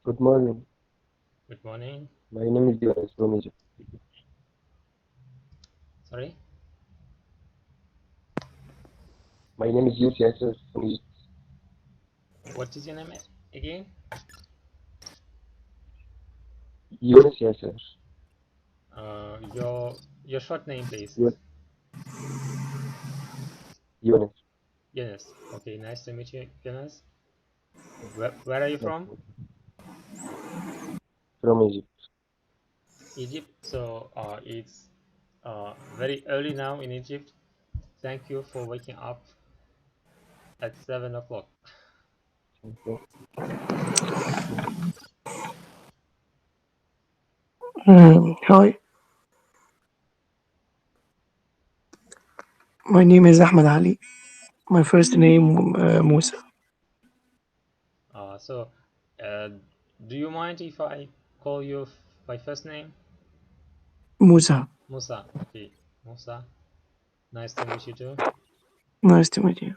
Good morning. Good morning. My name is Jonas from Egypt. Sorry. My name is Yusuf from Egypt. What is your name again? Yunus Yasser. Your short name, please. Yun- Yunus. Yunus. Okay, nice to meet you, Yunus. Where are you Nice from? to meet you. From Egypt. Egypt. So it's very early now in Egypt. Thank you for waking up at 7 o'clock. Thank you. Hi, my name is Ahmed Ali. My first name Musa. So, uh, do you mind if I call you by first name? Musa. Musa. Okay, Musa. Nice to meet you too. Nice to meet you.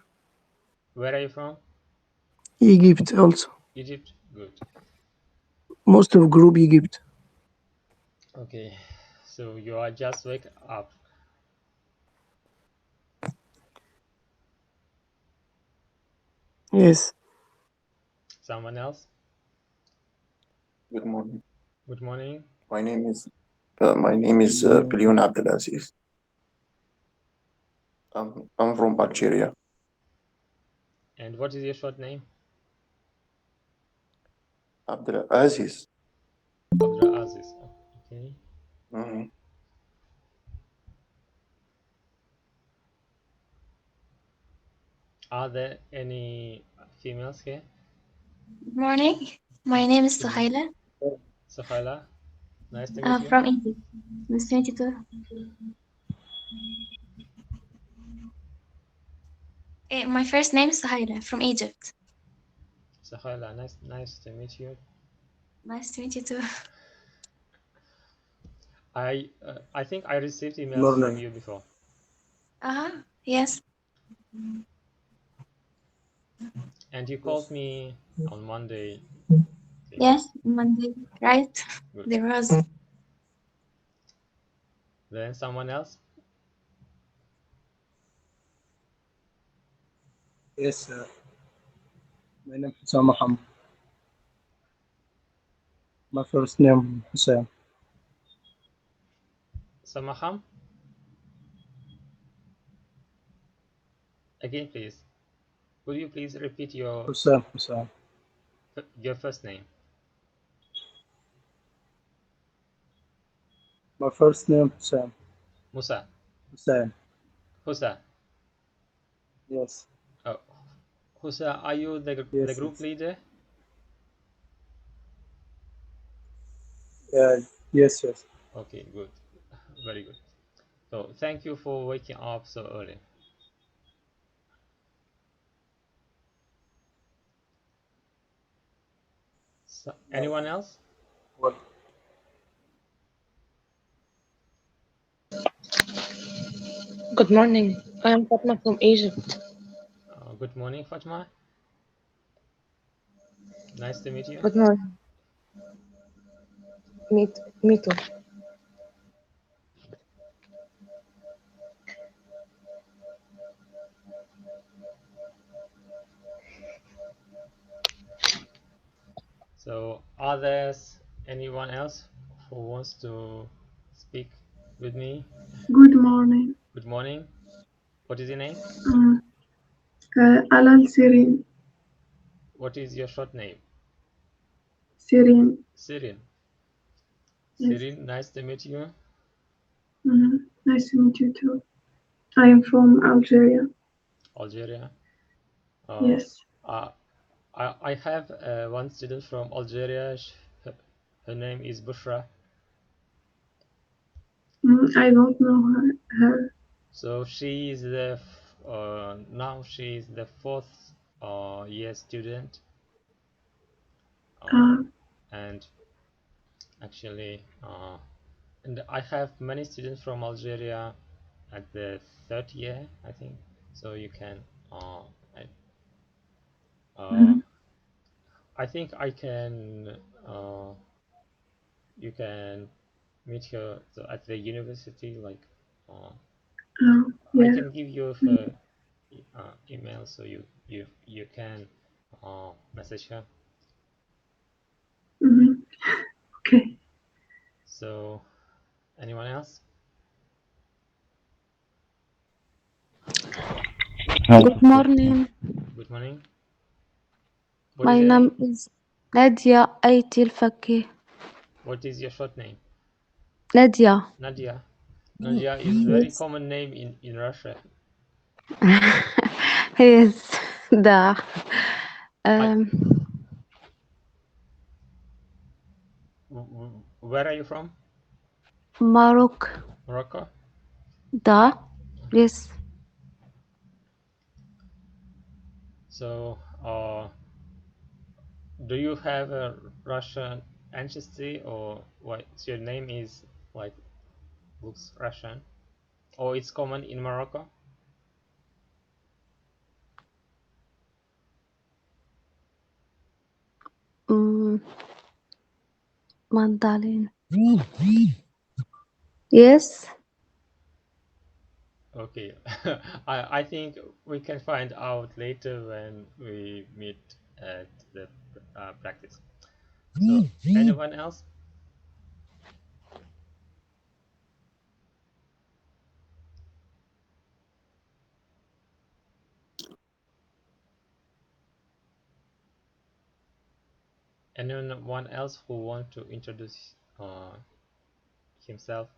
Where are you from? Egypt also. Egypt. Good. Most of group Egypt. Okay. So you are just wake up. Yes. Someone else? Good morning. Good morning. My name is Bilyoun Abdelaziz. I'm from Algeria. And what is your short name? Abdelaziz. Abdul Aziz. Okay. Mhm. Are there any females here? Good morning. My name is Good morning. Suhaila. Suhaila, nice to meet you. From Egypt. Nice to meet you too. My first name is Suhaila from Egypt. Suhaila, nice to meet you. Nice to meet you too. I think I received emails from Morning. you before. Yes. And you called me on Monday. Okay, Yes. Monday. Right. good. There was. Then someone else? Yes, my name is Hussam Muhammad. My first name Hussein. Samaham? Again, please. Could you please repeat your Hussein. first name? My first name Hussein. Musa. Hussein. Husa. Yes. Oh, Husa, are you the Yes. group leader? Yes. Yes. Okay, good. Very good. So thank you for waking up so early. So, anyone else? What? Good morning. I am Fatma from Egypt. Good morning, Fatma. Nice to meet you. Good morning. Me too. So, are there anyone else who wants to speak with me? Good morning. Good morning. What is your name? Alal Sirin. What is your short name? Sirin. Sirin. Yes. Sirin, nice to meet you. Nice to meet you too. I am from Algeria. Algeria. Yes. I have one student from Algeria. Her name is Bushra. I don't know her. So she is the now she is the fourth year student, and actually, and I have many students from Algeria at the third year, I think. So you can, I think I can you can meet her at the university. Like, Oh, I yeah. can give you her email so you can message her. Okay. So, anyone else? Good morning. Good morning. What My is your name is Nadia Aitil Fakih. What is your short name? Nadia. Nadia. Nadia is a very common name in Russia. Yes. Da. Where are you from? Morocco. Morocco? Da. Yes. So, do you have a Russian ancestry, or what your name is like looks Russian, or it's common in Morocco? Mandalin. Yes. Okay. I think we can find out later when we meet at the practice. So, anyone else? Anyone else who want to introduce himself?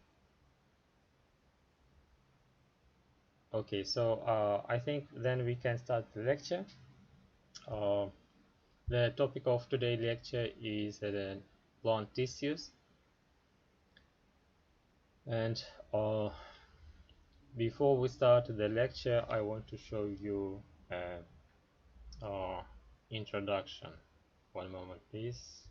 Okay, so I think then we can start the lecture. The topic of today's lecture is blunt tissues, and before we start the lecture, I want to show you introduction. One moment, please.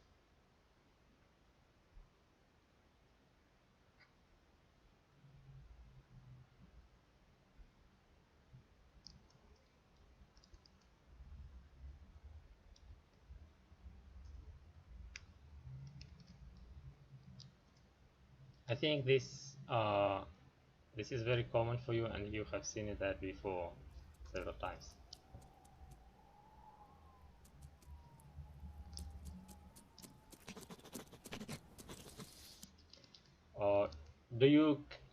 I think this is very common for you, and you have seen that before several times.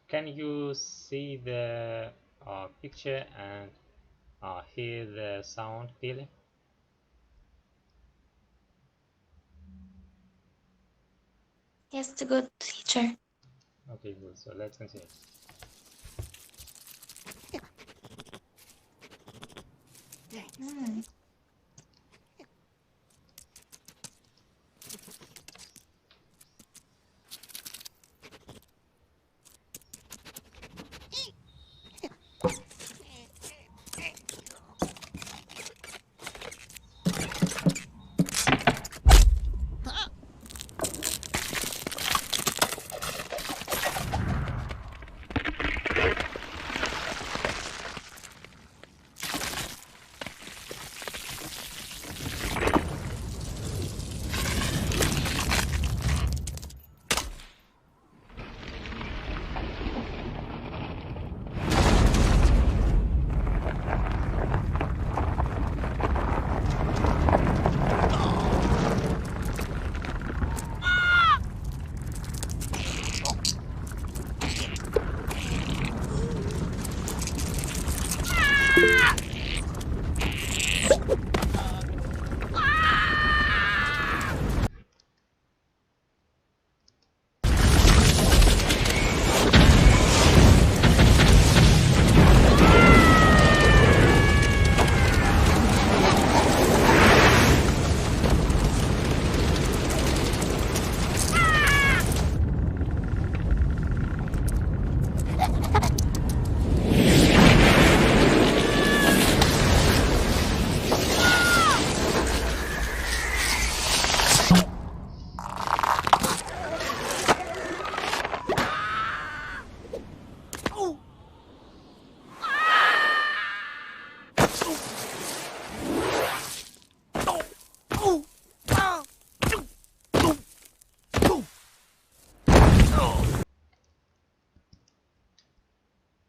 Can you see the picture and hear the sound clearly? Yes, the good teacher. Okay, good. So let's continue. Mm.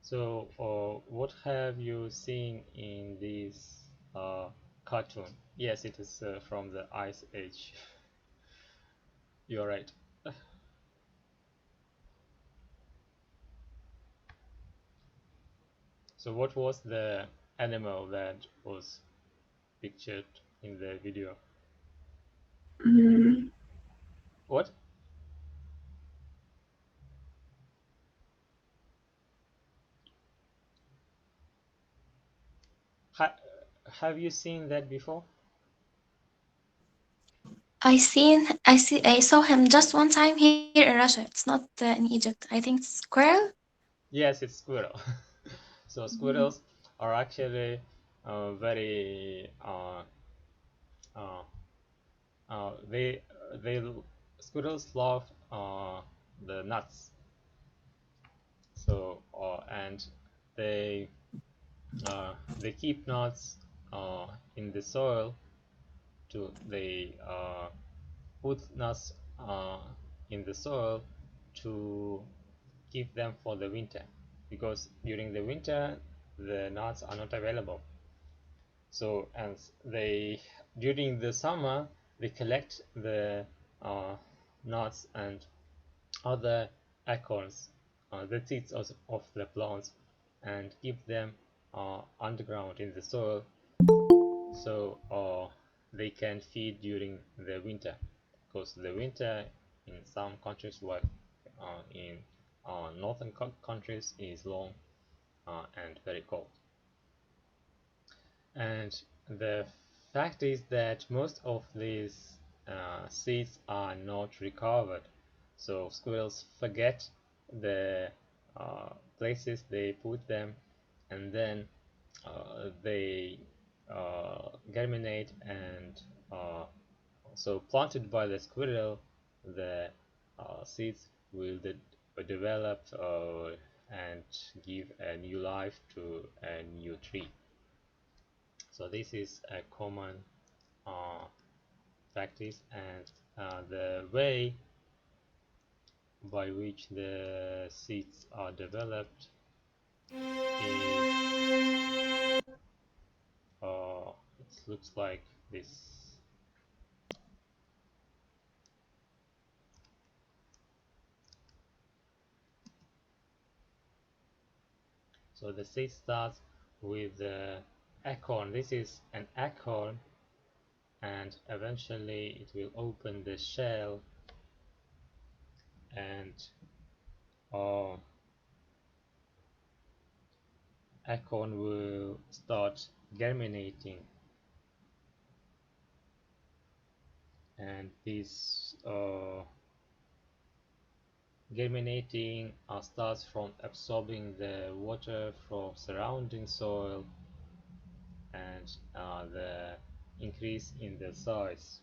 So, what have you seen in this cartoon? Yes, it is from the Ice Age. You're right. So, what was the animal that was pictured in the video? Mm, What? Ha have you seen that before? I saw him just one time here in Russia. It's not in Egypt. I think it's squirrel. Yes, it's squirrel. So squirrels are actually very uh, they squirrels love the nuts. So and they they keep nuts in the soil to they put nuts in the soil to keep them for the winter, because during the winter the nuts are not available. So and they during the summer they collect the uh, nuts and other acorns, the seeds of the plants, and keep them underground in the soil, so they can feed during the winter, because the winter in some countries, like in northern countries, is long and very cold. And the fact is that most of these seeds are not recovered. So squirrels forget the places they put them, and then they germinate, and so planted by the squirrel, the seeds will develop and give a new life to a new tree. So this is a common practice, and the way by which the seeds are developed is it looks like this. So the seed starts with the acorn. This is an acorn, and eventually it will open the shell, and uh, acorn will start germinating, and this germinating starts from absorbing the water from surrounding soil, and the increase in the size,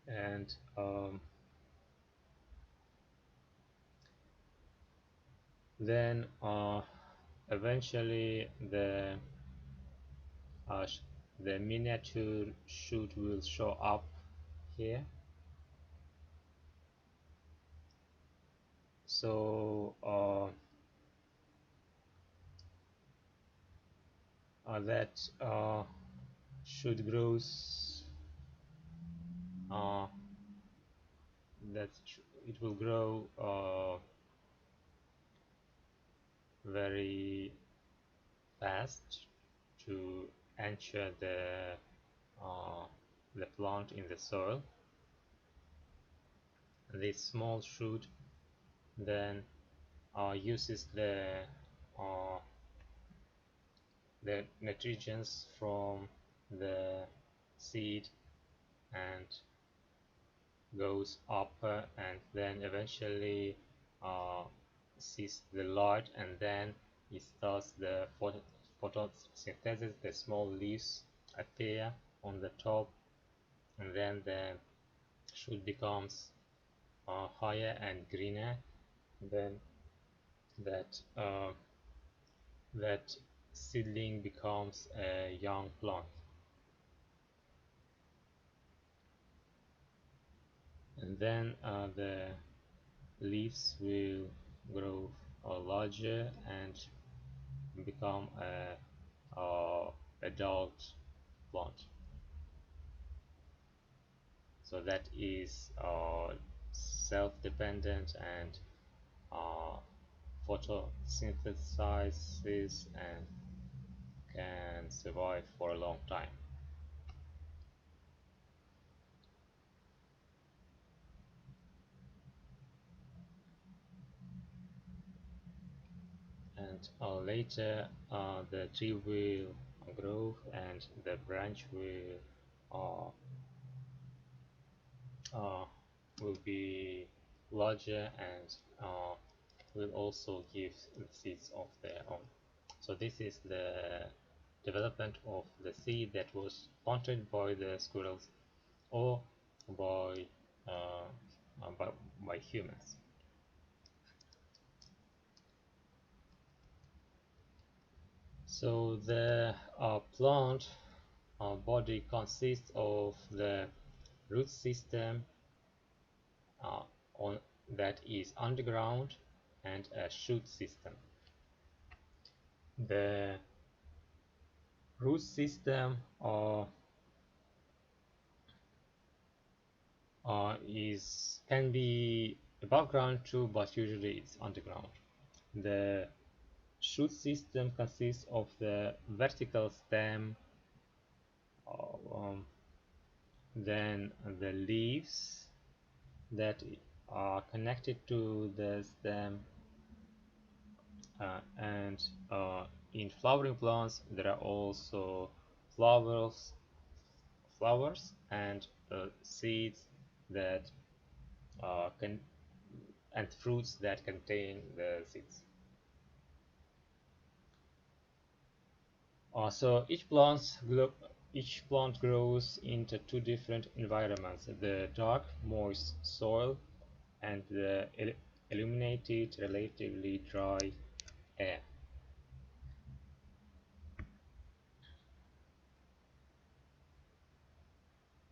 and then eventually uh, the miniature shoot will show up here. So that shoot grows, uh, it will grow very fast to ensure uh, the plant in the soil. This small shoot then uses uh, the nutrients from the seed and goes up, and then eventually uh, sees the light, and then it starts the photosynthesis. The small leaves appear on the top, and then the shoot becomes higher and greener. Then that that seedling becomes a young plant, and then the leaves will larger and become a adult plant. So that is self-dependent and photosynthesizes and can survive for a long time. And later the tree will grow and the branch will be larger and will also give seeds of their own. So this is the development of the seed that was planted by the squirrels or by by humans. So the plant body consists of the root system on that is underground and a shoot system. The root system can be above ground too, but usually it's underground. The shoot system consists of the vertical stem, then the leaves that are connected to the stem, and in flowering plants there are also flowers and seeds that can and fruits that contain the seeds. So each plant grows into two different environments: the dark, moist soil and the illuminated, relatively dry air.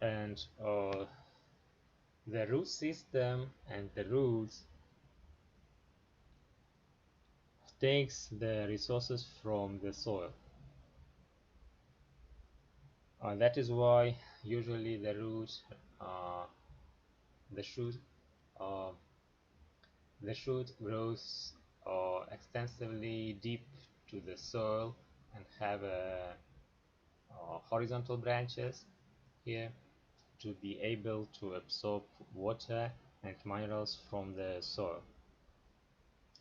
And the root system and the roots takes the resources from the soil. That is why usually the roots, the shoot, uh, the shoot grows extensively deep to the soil and have horizontal branches here to be able to absorb water and minerals from the soil.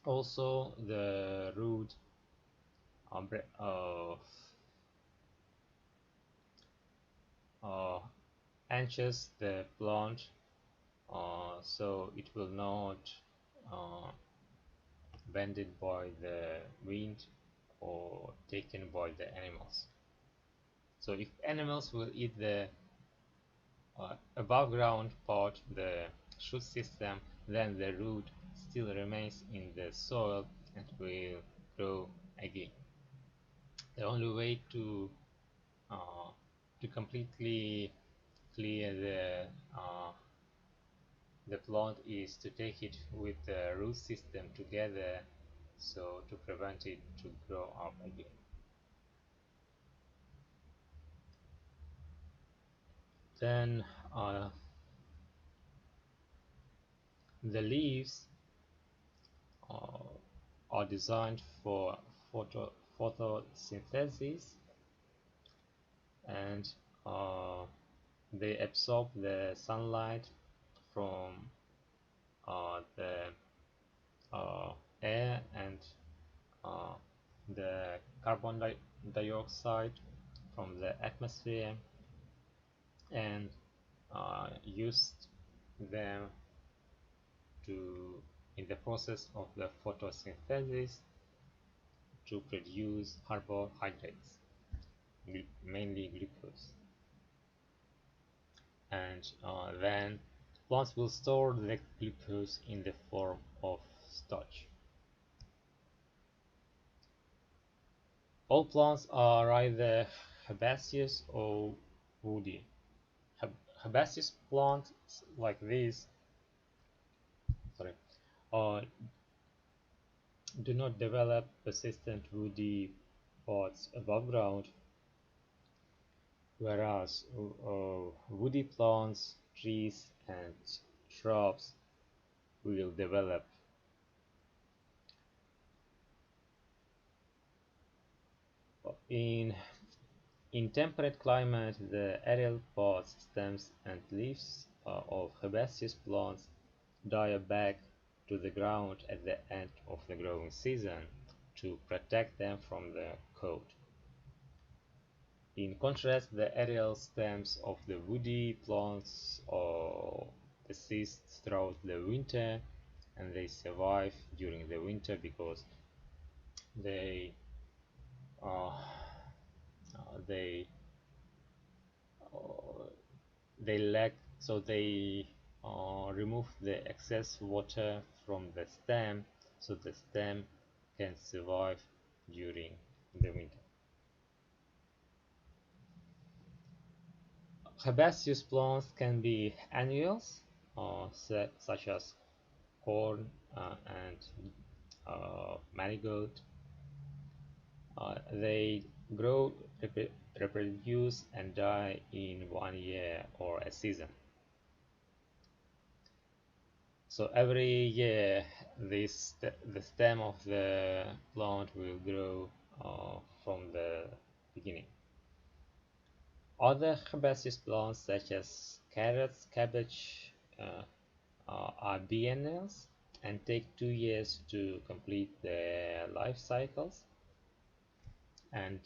Also, the root anchors the plant so it will not bended by the wind or taken by the animals. So if animals will eat the above ground part, the shoot system, then the root still remains in the soil and will grow again. The only way to completely clear the plant is to take it with the root system together, so to prevent it to grow up again. Then the leaves are designed for photosynthesis, and they absorb the sunlight from the air and the carbon dioxide from the atmosphere, and used them to in the process of the photosynthesis to produce carbohydrates, mainly glucose. And then plants will store the glucose in the form of starch. All plants are either herbaceous or woody. Herbaceous plants like this, do not develop persistent woody pods above ground, whereas woody plants, trees, and shrubs will develop. In temperate climate, the aerial pods, stems, and leaves of herbaceous plants die back to the ground at the end of the growing season to protect them from the cold. In contrast, the aerial stems of the woody plants persist throughout the winter, and they survive during the winter because they uh, they uh, they lack, so they remove the excess water from the stem, so the stem can survive during the winter. Herbaceous plants can be annuals, such as corn and marigold. They grow, reproduce, and die in 1 year or a season. So every year, the stem of the plant will grow from the beginning. Other herbaceous plants, such as carrots, cabbage, are biennials and take 2 years to complete their life cycles. And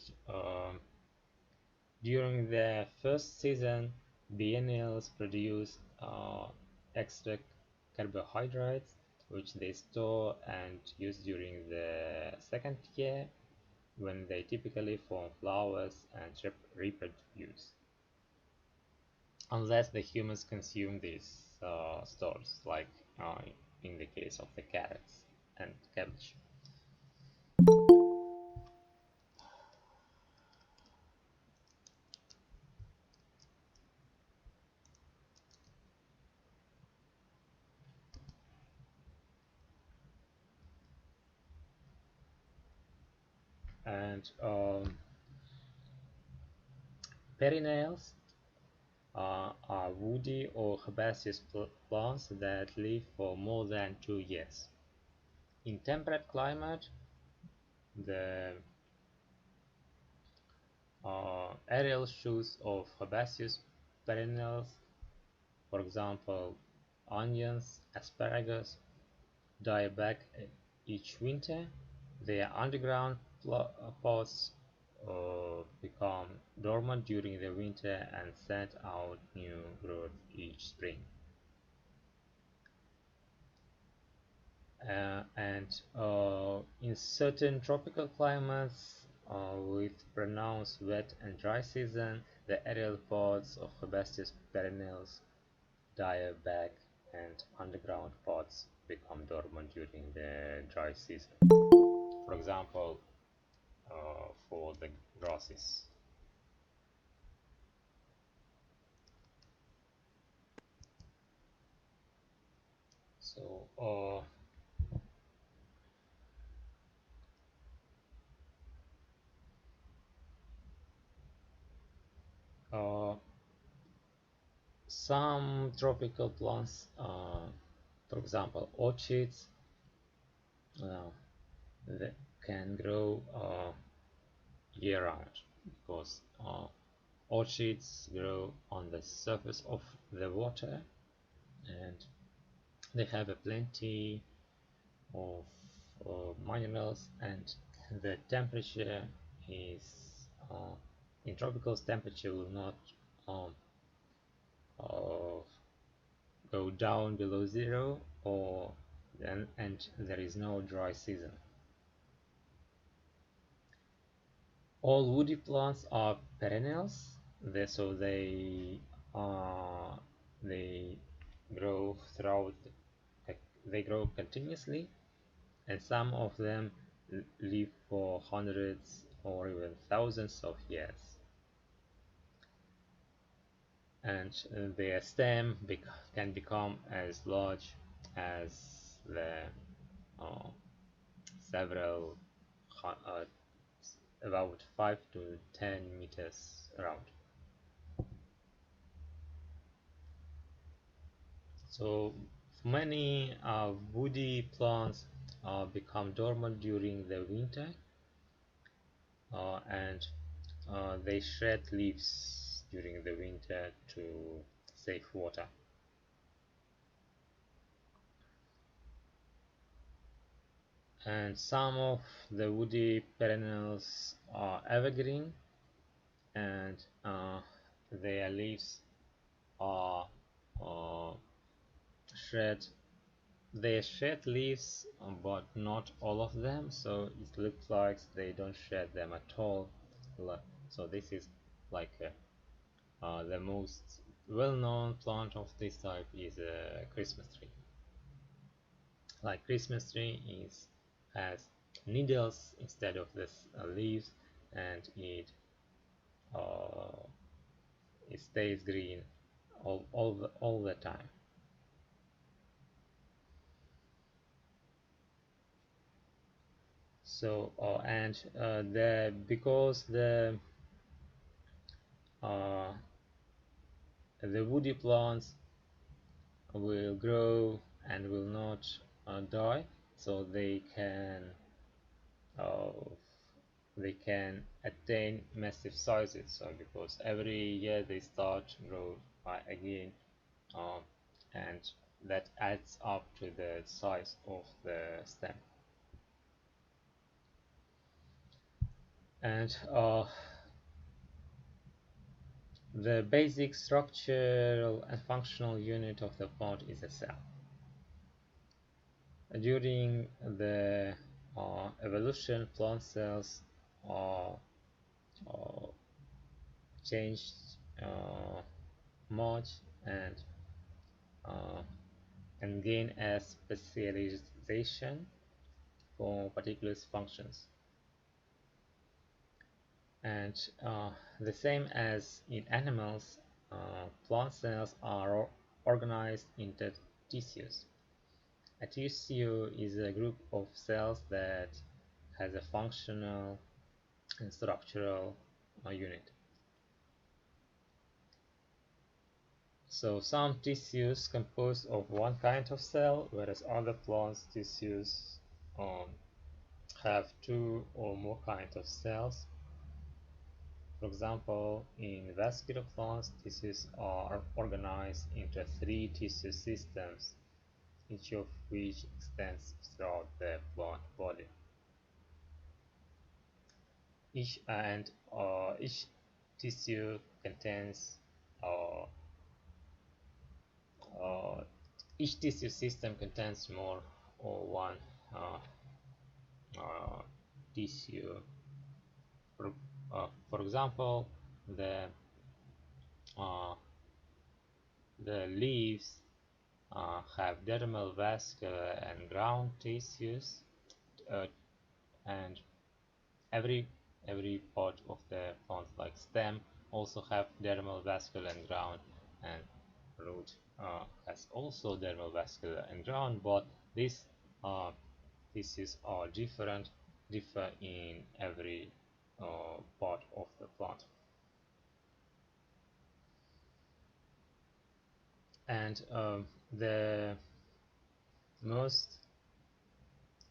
during their first season, biennials produce extra carbohydrates, which they store and use during the second year, when they typically form flowers and reproduce, unless the humans consume these stores, like in the case of the carrots and cabbage. And perennials are woody or herbaceous plants that live for more than 2 years. In temperate climate, the aerial shoots of herbaceous perennials, for example, onions, asparagus, die back each winter. Their underground pods become dormant during the winter and send out new growth each spring. In certain tropical climates with pronounced wet and dry season, the aerial pods of herbaceous perennials die back and underground pods become dormant during the dry season. For example, for the grasses. So some tropical plants, for example, orchids, that can grow year-round, because orchids grow on the surface of the water, and they have a plenty of minerals, and the temperature is in tropicals, temperature will not go down below zero, and there is no dry season. All woody plants are perennials, so they grow throughout. They grow continuously, and some of them live for hundreds or even thousands of years. And their stem can become as large as the several about 5 to 10 meters around. So many woody plants become dormant during the winter, and they shed leaves during the winter to save water. And some of the woody perennials are evergreen, and their leaves are shed. They shed leaves, but not all of them, so it looks like they don't shed them at all. So this is like the most well-known plant of this type is a Christmas tree. Like Christmas tree has needles instead of the leaves, and uh, it stays green all the time. So because the woody plants will grow and will not die, so uh, they can attain massive sizes. So because every year they start to grow again, and that adds up to the size of the stem. And the basic structural and functional unit of the plant is a cell. During the evolution, plant cells are changed much and gain a specialization for particular functions. And the same as in animals, plant cells are organized into tissues. A tissue is a group of cells that has a functional and structural unit. So some tissues composed of one kind of cell, whereas other plant tissues have two or more kinds of cells. For example, in vascular plants, tissues are organized into 3 tissue systems, each of which extends throughout the plant body. Each tissue contains each tissue system contains more or one tissue. For example, the leaves have dermal, vascular, and ground tissues, and every part of the plant, like stem, also have dermal, vascular, and ground, and root has also dermal, vascular, and ground, but these tissues are differ in every part of the plant. And the most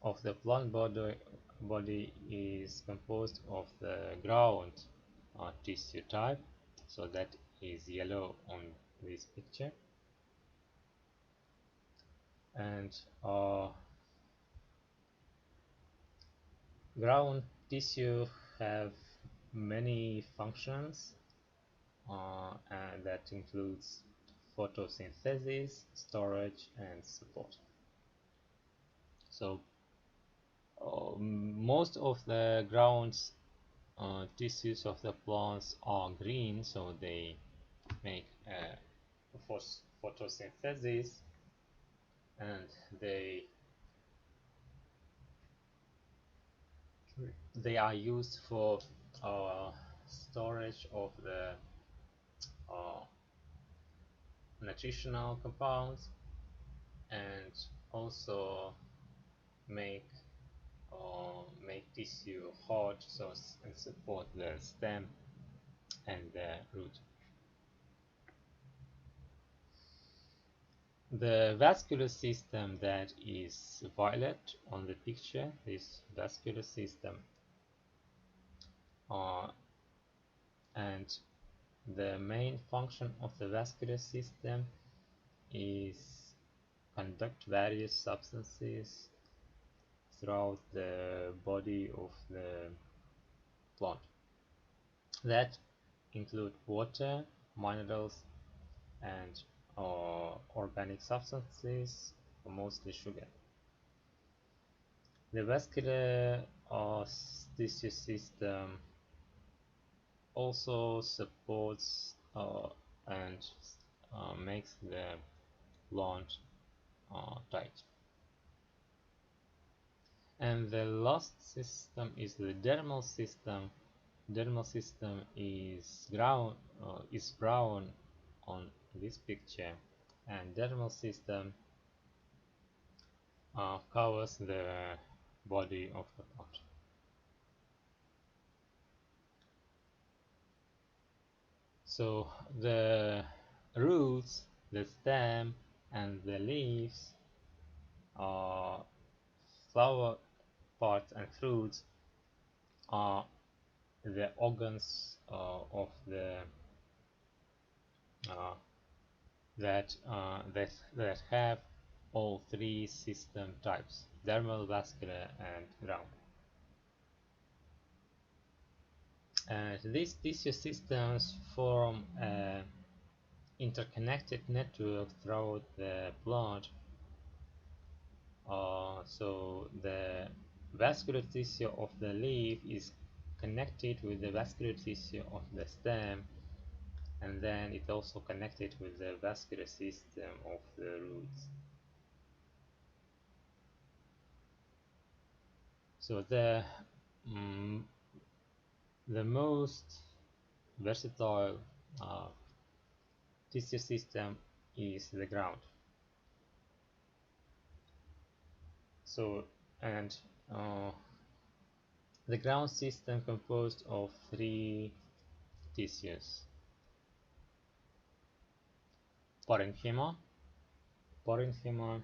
of the plant body is composed of the ground tissue type, so that is yellow on this picture. And ground tissue have many functions, and that includes photosynthesis, storage, and support. So most of the grounds tissues of the plants are green, so they make photosynthesis, and they are used for storage of the nutritional compounds, and also make tissue hard and support the stem and the root. The vascular system that is violet on the picture, this vascular system, and the main function of the vascular system is conduct various substances throughout the body of the plant that include water, minerals, and organic substances, mostly sugar. The vascular tissue system also supports and makes the plant tight. And the last system is the dermal system. Dermal system is brown on this picture, and dermal system covers the body of the plant. So the roots, the stem, and the leaves, flower parts, and fruits are the organs of the that have all three system types: dermal, vascular, and ground. And these tissue systems form an interconnected network throughout the plant. So the vascular tissue of the leaf is connected with the vascular tissue of the stem, and then it also connected with the vascular system of the roots. So the most versatile tissue system is the ground. So, and the ground system composed of three tissues: parenchyma, parenchyma,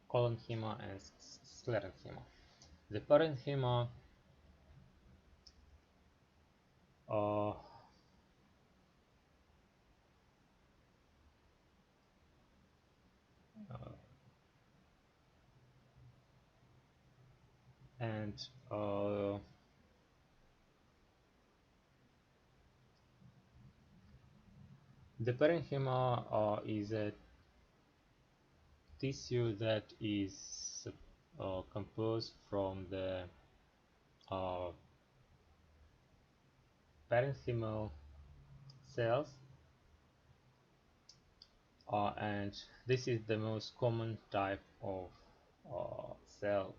collenchyma, and sclerenchyma. The parenchyma and the parenchyma is a tissue that is composed from the parenchymal cells, and this is the most common type of cell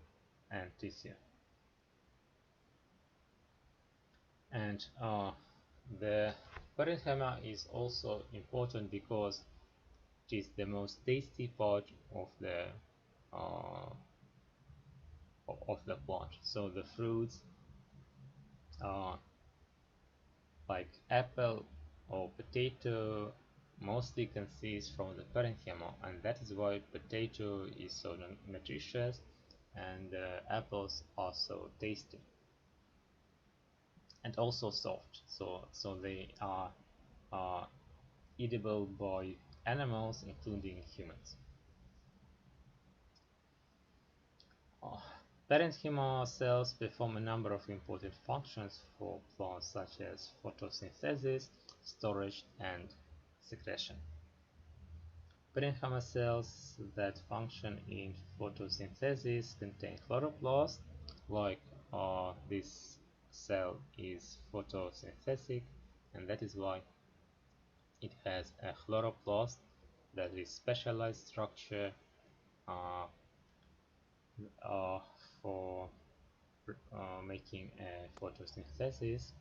and tissue. And the parenchyma is also important because it is the most tasty part of the plant. So the fruits like apple or potato mostly consist from the parenchyma, and that is why potato is so nutritious and apples are so tasty and also soft. So they are eatable by animals, including humans. Parenchyma cells perform a number of important functions for plants, such as photosynthesis, storage, and secretion. Parenchyma cells that function in photosynthesis contain chloroplast, like this cell is photosynthetic, and that is why it has a chloroplast, that is specialized structure for making photosynthesis.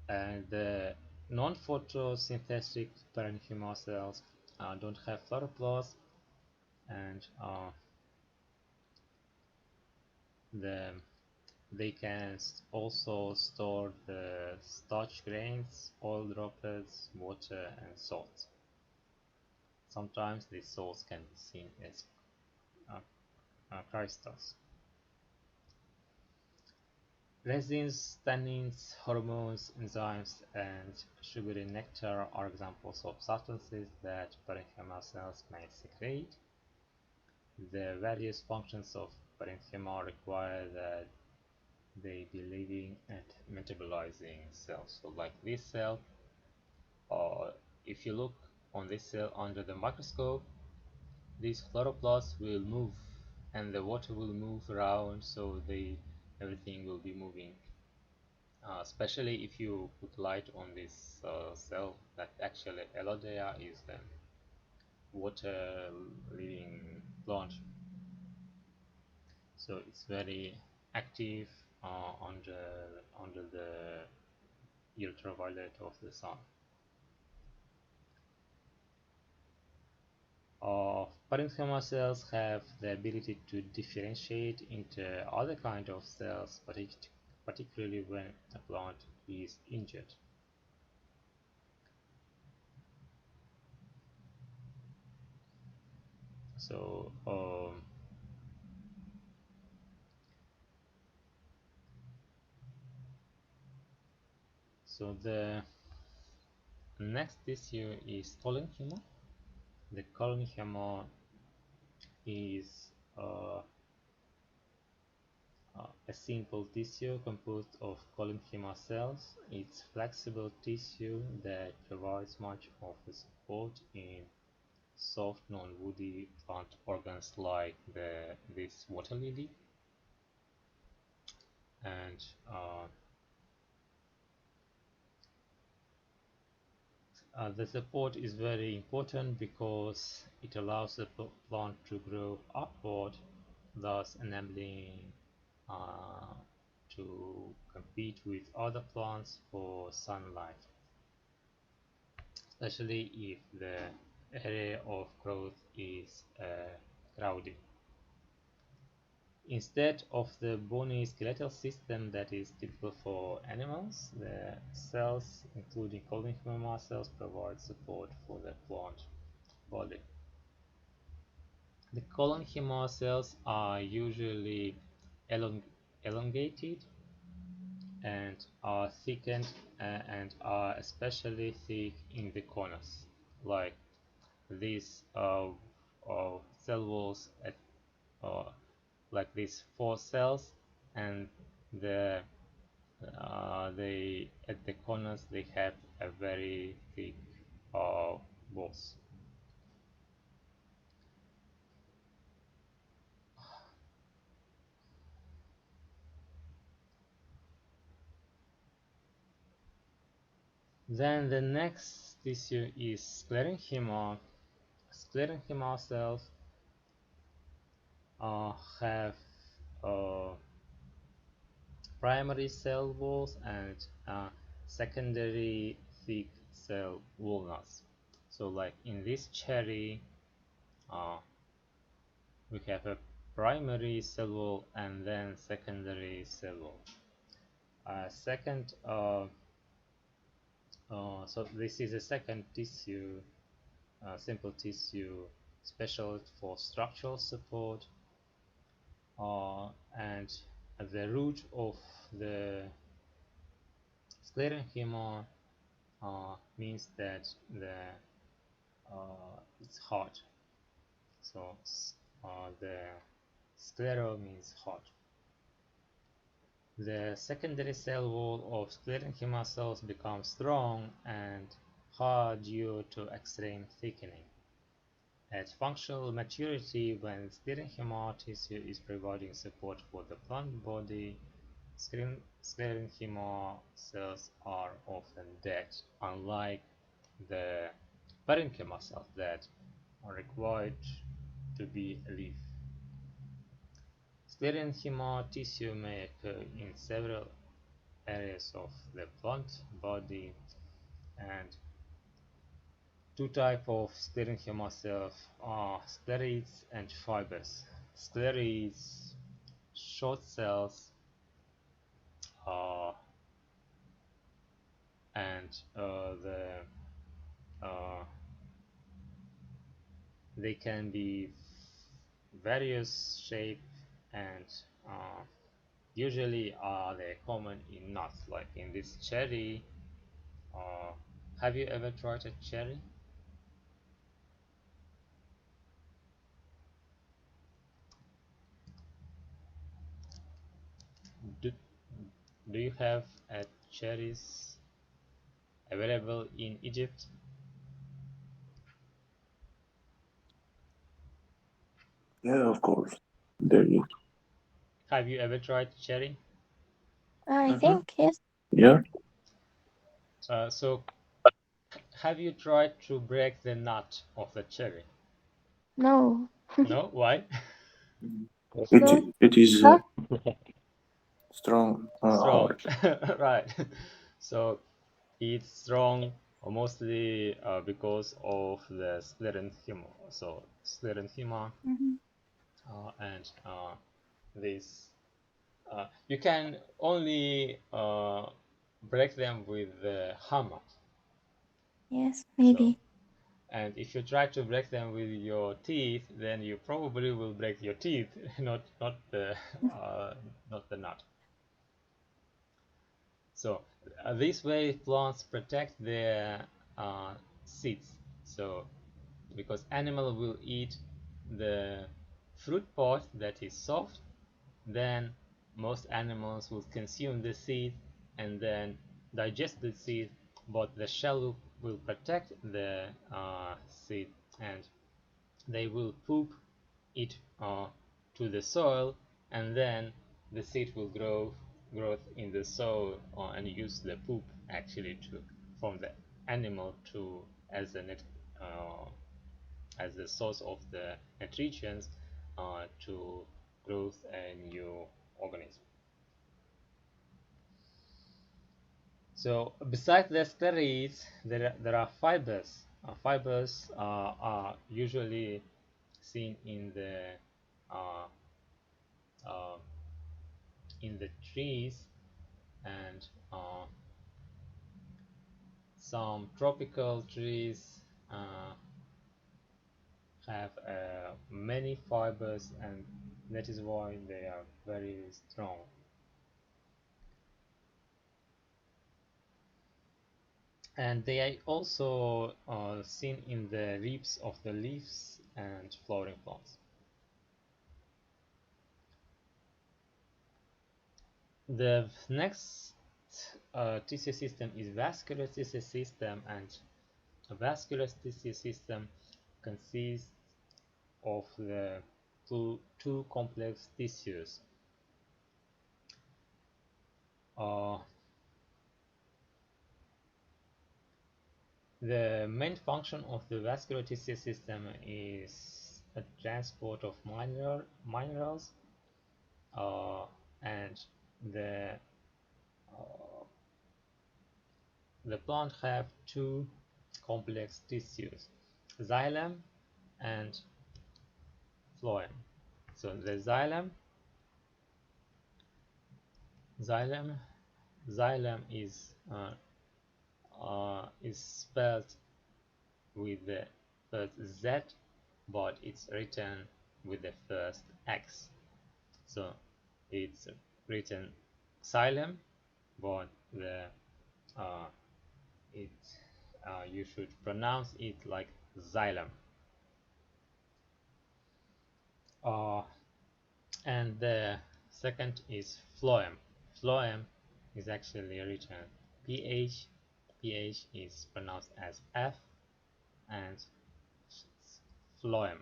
And the non-photosynthetic parenchyma cells don't have chloroplast, and They can also store the starch grains, oil droplets, water, and salt. Sometimes these salts can be seen as crystals. Resins, tannins, hormones, enzymes, and sugary nectar are examples of substances that parenchyma cells may secrete. The various functions of parenchyma require that they be living and metabolizing cells. So like this cell, if you look on this cell under the microscope, these chloroplasts will move and the water will move around, so everything will be moving. Especially if you put light on this cell, that actually Elodea is the water living plant. So it's very active under the ultraviolet of the sun. Parenchyma cells have the ability to differentiate into other kind of cells, particularly when a plant is injured. So the next tissue is collenchyma. The collenchyma is a simple tissue composed of collenchyma cells. It's flexible tissue that provides much of the support in soft non-woody plant organs like this water lily. And the support is very important because it allows the plant to grow upward, thus enabling to compete with other plants for sunlight, especially if the area of growth is crowded. Instead of the bony skeletal system that is typical for animals, the cells, including collenchyma cells, provide support for the plant body. The collenchyma cells are usually elongated and are thickened and are especially thick in the corners, like these cell walls like these four cells, and they at the corners they have a very thick walls. Then the next tissue is sclerenchyma. Sclerenchyma cells have uh, primary cell walls and secondary thick cell walls. So like in this cherry, we have a primary cell wall and then secondary cell wall. So this is a second tissue, simple tissue, special for structural support, and at the root of the sclerenchyma means that it's hot. So the sclero means hot. The secondary cell wall of sclerenchyma cells becomes strong and hard due to extreme thickening. At functional maturity, when sclerenchyma tissue is providing support for the plant body, sclerenchyma cells are often dead, unlike the parenchyma cells that are required to be alive. Sclerenchyma tissue may occur in several areas of the plant body, and two types of sclerenchyma cells are sclerites and fibers. Sclerites short cells, and they can be various shape, and usually they're common in nuts, like in this cherry. Have you ever tried a cherry? Do, do you have cherries available in Egypt? Yeah, of course. There you. Have you ever tried cherry? I Mhm. think yes. Yeah. So have you tried to break the nut of the cherry? No. No? Why? Yes. It No. it is Huh? strong, Strong. hard. Right. So it's strong mostly because of the sclerenchyma. So sclerenchyma Mhm. and this you can only break them with the hammer. Yes, So, maybe. and if you try to break them with your teeth, then you probably will break your teeth, not the not the nut. So this way plants protect their seeds. So because animal will eat the fruit part that is soft, then most animals will consume the seed and then digest the seed, but the shell will protect the seed, and they will poop it to the soil, and then the seed will growth in the soil, and use the poop actually to from the animal to as a uh, as the source of the nutrients to growth a new organism. So besides the sclerosis, there are fibers. Fibers are usually seen uh, uh, in the trees, and some tropical trees have many fibers, and that is why they are very strong. And they are also seen in the ribs of the leaves and flowering plants. The next tissue system is vascular tissue system, and a vascular tissue system consists of the two complex tissues. Uh, the main function of the vascular tissue system is a transport of minerals, and the uh, the plant have two complex tissues, xylem and phloem. So the xylem xylem is spelled with the first Z, but it's written with the first X. So it's written xylem, but the uh, it you should pronounce it like xylem. Uh, and the second is phloem. Phloem is actually written PH. PH is pronounced as F, and phloem.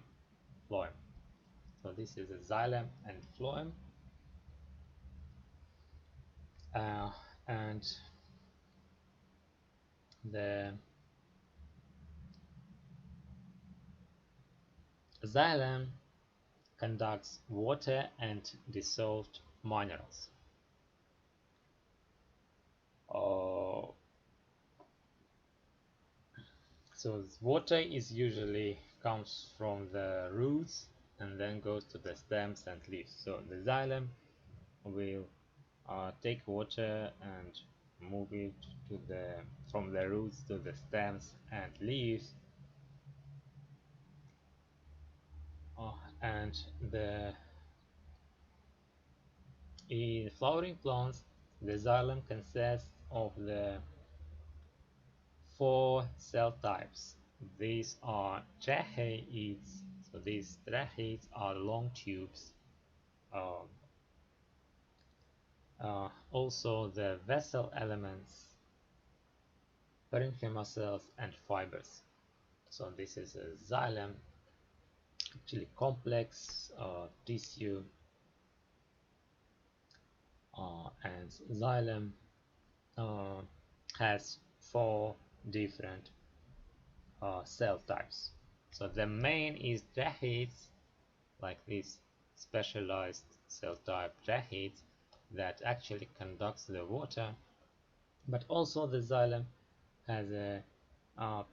Phloem. So this is a xylem and phloem, uh, and the xylem conducts water and dissolved minerals. Uh, so water is usually comes from the roots, and then goes to the stems and leaves. So the xylem will take water and move it to from the roots to the stems and leaves, and in flowering plants, the xylem consists of the 4 cell types. These are tracheids. So these tracheids are long tubes. Also the vessel elements, parenchyma cells, and fibers. So this is a xylem, actually complex tissue, and xylem has 4 different cell types. So the main is tracheids, like this specialized cell type tracheids that actually conducts the water, but also the xylem has a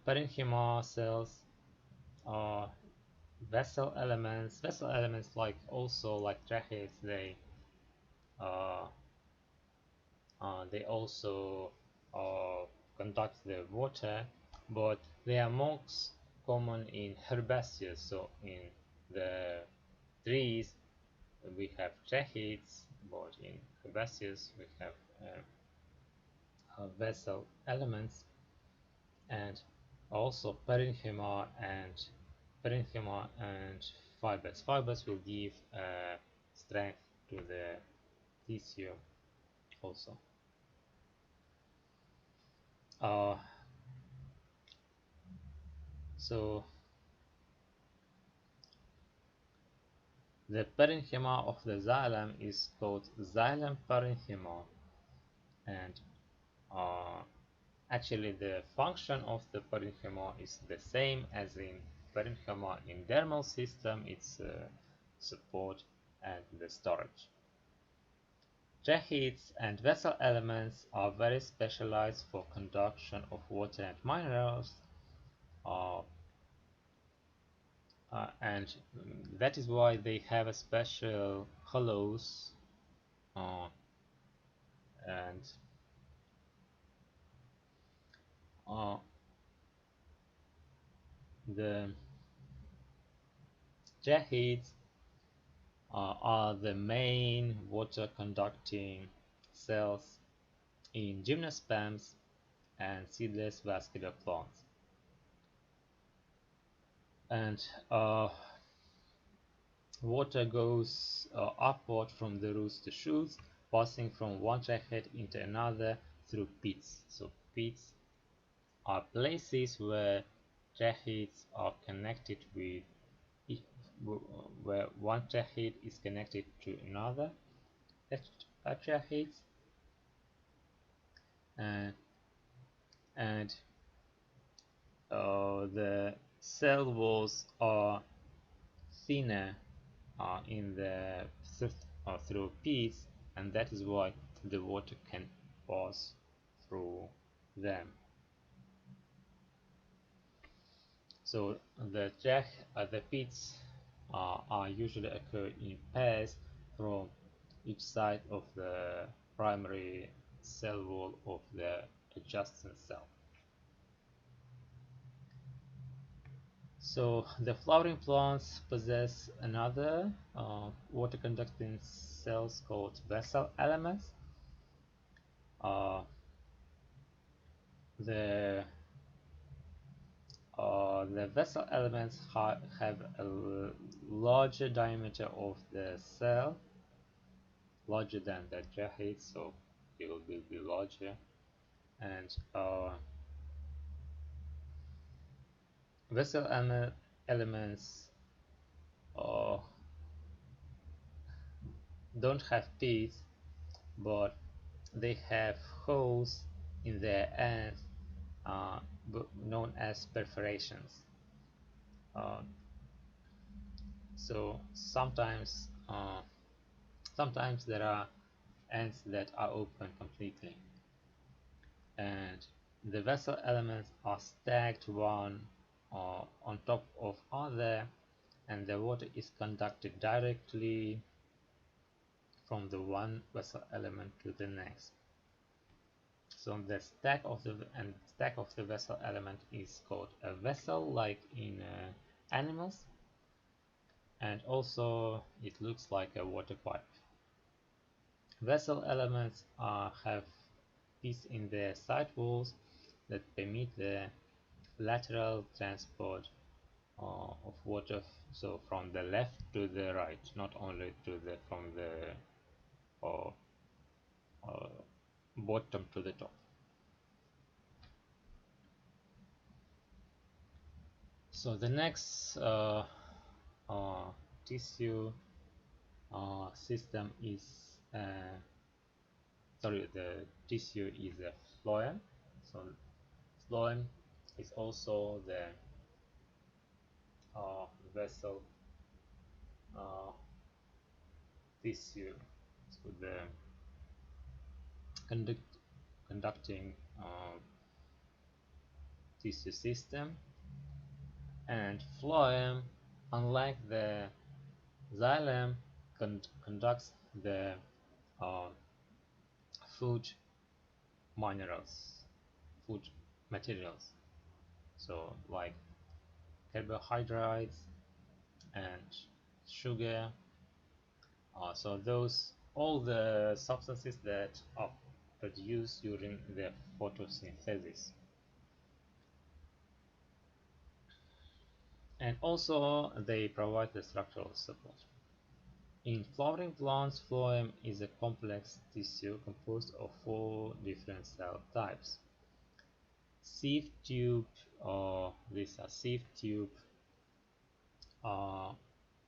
parenchyma cells, vessel elements like also like tracheids, uh, they also conduct the water, but they are most common in herbaceous. So in the trees we have tracheids, but in herbaceous we have vessel elements, and also parenchyma and fibers. Fibers will give strength to the tissue also. So the parenchyma of the xylem is called xylem parenchyma, and actually the function of the parenchyma is the same as in parenchyma in dermal system. It's support and the storage. Tracheids and vessel elements are very specialized for conduction of water and minerals, and that is why they have a special hollows, and the tracheids are the main water conducting cells in gymnosperms and seedless vascular plants. And water goes upward from the roots to shoots, passing from one tracheid into another through pits. So pits are places where tracheids are connected with where one tracheid is connected to another tracheids, and the cell walls are thinner in the through pits, and that is why the water can pass through them. So the pits are usually occur in pairs from each side of the primary cell wall of the adjacent cell. So the flowering plants possess another water conducting cells called vessel elements. The vessel elements have a larger diameter of the cell, larger than the tracheids, so it will be larger, and vessel elements don't have teeth, but they have holes in their ends, known as perforations. So sometimes there are ends that are open completely, and the vessel elements are stacked one on top of other, and the water is conducted directly from the one vessel element to the next. So the stack of the vessel element is called a vessel, like in animals, and also it looks like a water pipe. Vessel elements have pits in their side walls that permit the lateral transport of water, so from the left to the right, not only from the bottom to the top. So the next tissue system is the tissue is a phloem. So phloem is also the vessel tissue, so the conducting tissue system. And phloem, unlike the xylem, conducts the food materials, so like carbohydrates and sugar. So those all the substances that are produced during the photosynthesis. And also they provide the structural support. In flowering plants, phloem is a complex tissue composed of 4 different cell types. Sieve tube, these are sieve tube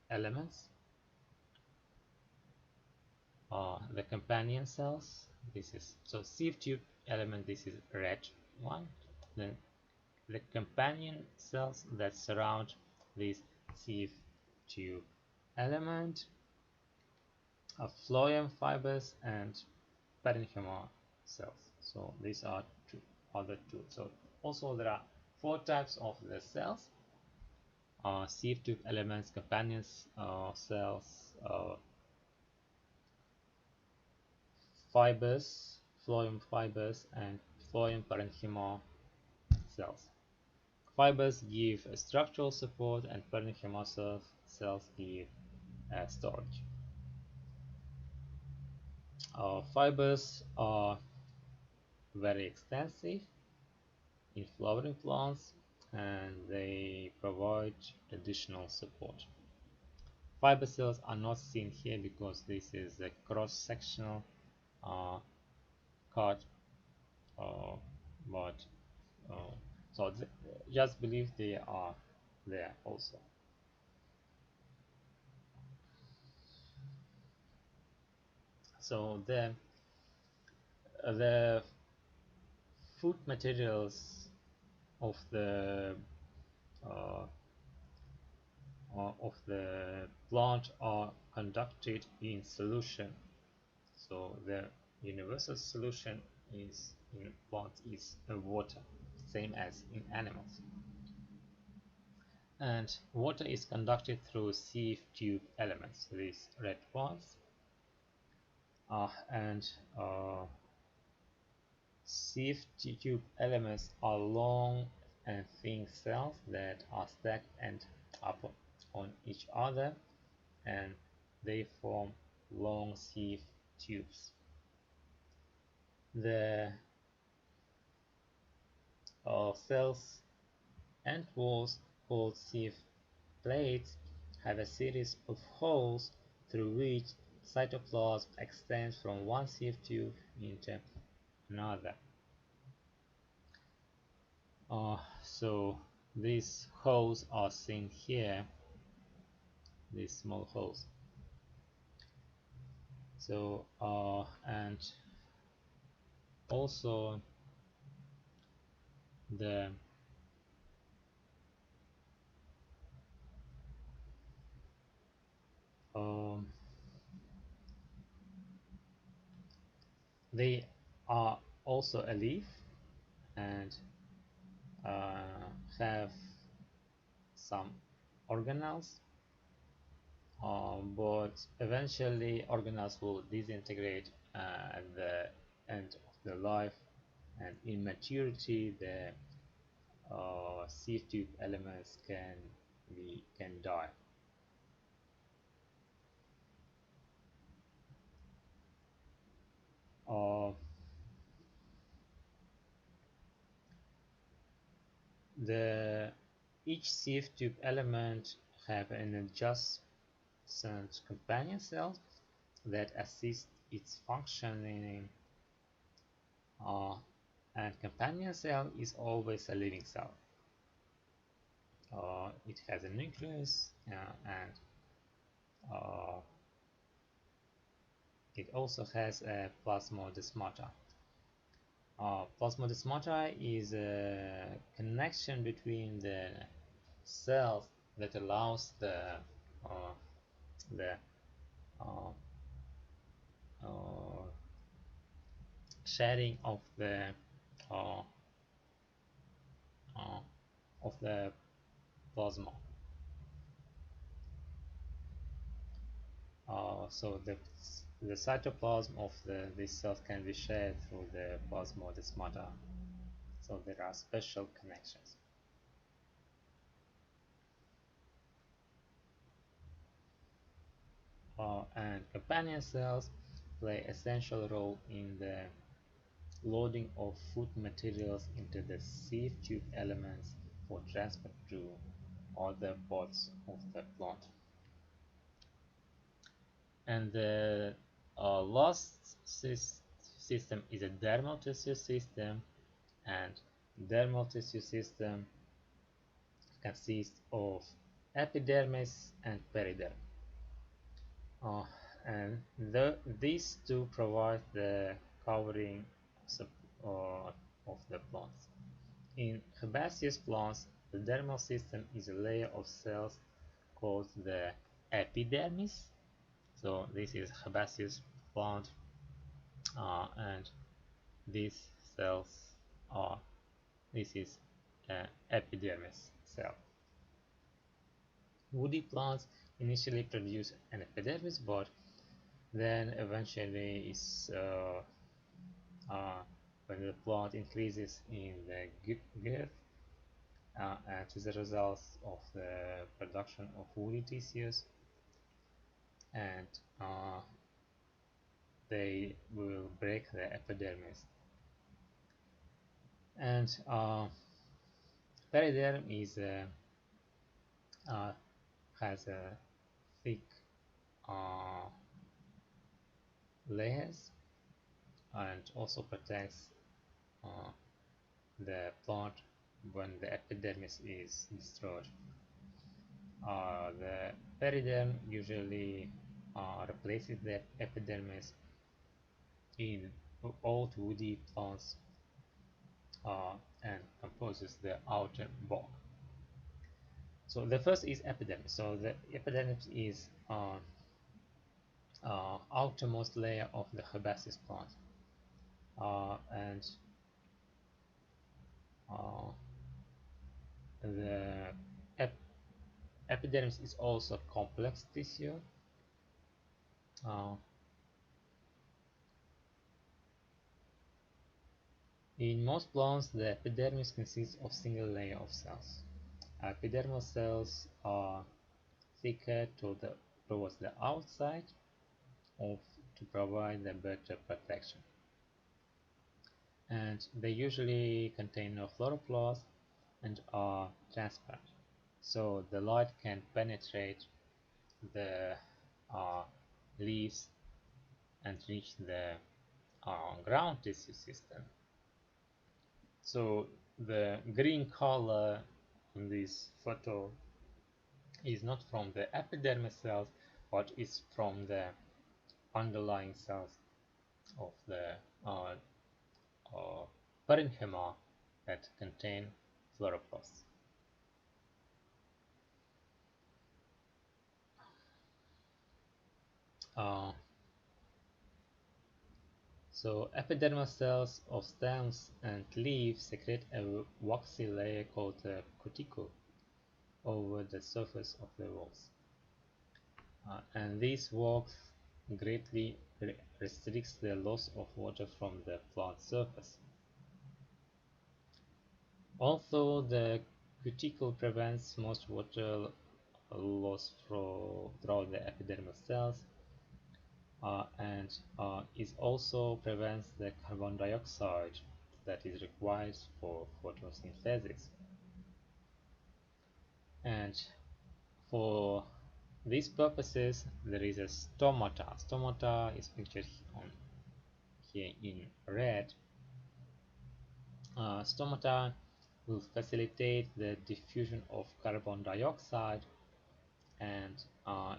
elements. The companion cells, this is so sieve tube element, this is red one. Then the companion cells that surround this sieve tube element are phloem fibers and parenchyma cells. So these are other two. So also there are 4 types of the cells: sieve tube elements, companion cells, fibers, phloem fibers, and phloem parenchyma cells. Fibers give structural support, and parenchyma cells give storage. Fibers are very extensive in flowering plants, and they provide additional support. Fiber cells are not seen here because this is a cross-sectional cut, but so just believe they are there also. So the food materials of the plant are conducted in solution. So the universal solution is in plants is water, same as in animals. And water is conducted through sieve tube elements, these red ones, and sieve tube elements are long and thin cells that are stacked and up on each other, and they form long sieve tubes. The cells and walls, called sieve plates, have a series of holes through which cytoplasm extends from one sieve tube into another. So these holes are seen here, these small holes. So and also the they are also a leaf and have some organelles but eventually organelles will disintegrate at the end of their life, and in maturity the sieve tube elements can die. Each sieve tube element have an adjacent companion cell that assist its functioning, and companion cell is always a living cell. It has a nucleus and it also has a plasmodesmata. Plasmodesmata is a connection between the cells that allows the uh, uh, shedding uh, of the plasma. So the cytoplasm of these cells can be shared through the plasmodesmata. So there are special connections. And companion cells play essential role in the loading of food materials into the sieve tube elements for transport to other parts of the plant. And the last system is a dermal tissue system, and dermal tissue system consists of epidermis and periderm. And these two provide the covering of the plants. In herbaceous plants, the dermal system is a layer of cells called the epidermis. So this is herbaceous plant, and these cells are this is epidermis cell. Woody plants initially produce an epidermis, but then eventually when the plant increases in the girth, and as a result of the production of woody tissues, and they will break the epidermis. And periderm has a thick layers and also protects the plant when the epidermis is destroyed. The periderm usually replaces the epidermis in old woody plants and composes the outer bulk. So the first is epidermis. So the epidermis is outermost layer of the herbaceous plant, and the epidermis is also complex tissue. In most plants, the epidermis consists of single layer of cells. Epidermal cells are thicker towards the outside to provide the better protection. And they usually contain no chloroplast and are transparent, so the light can penetrate the leaves and reach the ground tissue system. So the green color in this photo is not from the epidermis cells, but is from the underlying cells of the parenchyma that contain chloroplasts. So epidermal cells of stems and leaves secrete a waxy layer called a cuticle over the surface of the walls. and this work greatly restricts the loss of water from the plant surface. Although the cuticle prevents most water loss throughout the epidermal cells, and it also prevents the carbon dioxide that is required for photosynthesis. And for these purposes, there is a stomata. Stomata is pictured here in red. Stomata will facilitate the diffusion of carbon dioxide, and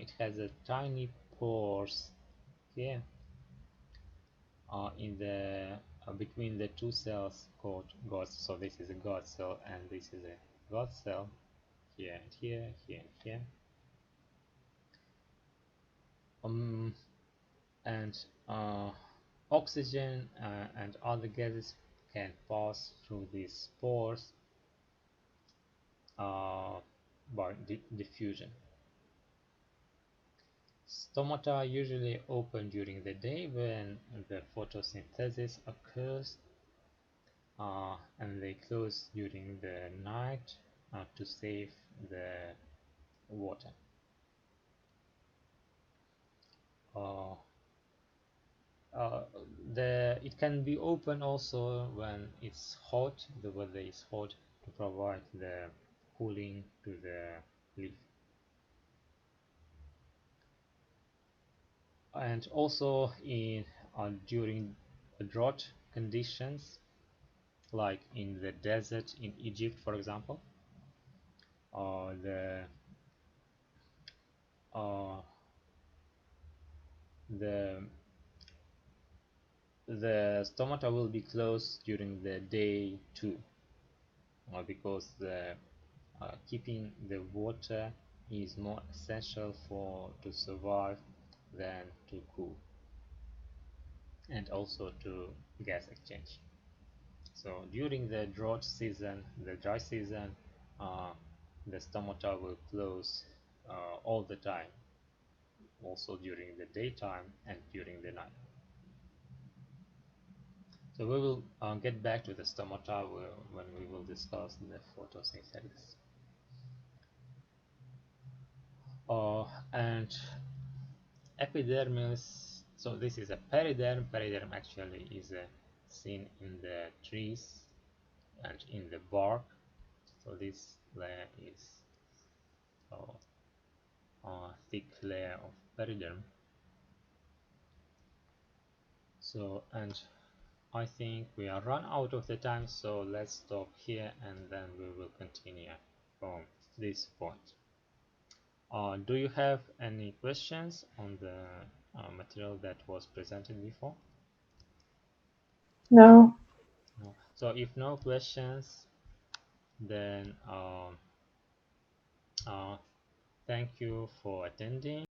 it has a tiny pores here in the between the two cells called guards. So this is a guard cell and this is a guard cell, here and here, here and here. And oxygen and other gases can pass through these pores by diffusion. Stomata usually open during the day when the photosynthesis occurs, and they close during the night to save the water. It can be open also when it's hot, the weather is hot, to provide the cooling to the leaf. And also in during drought conditions, like in the desert in Egypt, for example, the stomata will be closed during the day too, because the keeping the water is more essential to survive than to cool, and also to gas exchange. So during the drought season, the dry season, the stomata will close all the time, also during the daytime and during the night. So we will get back to the stomata when we will discuss the photosynthesis. And epidermis, so this is a periderm. Periderm actually is seen in the trees and in the bark. So this layer is a thick layer of periderm. So, and I think we are run out of the time, so let's stop here and then we will continue from this point. Do you have any questions on the material that was presented before? No. No. So if no questions, then thank you for attending.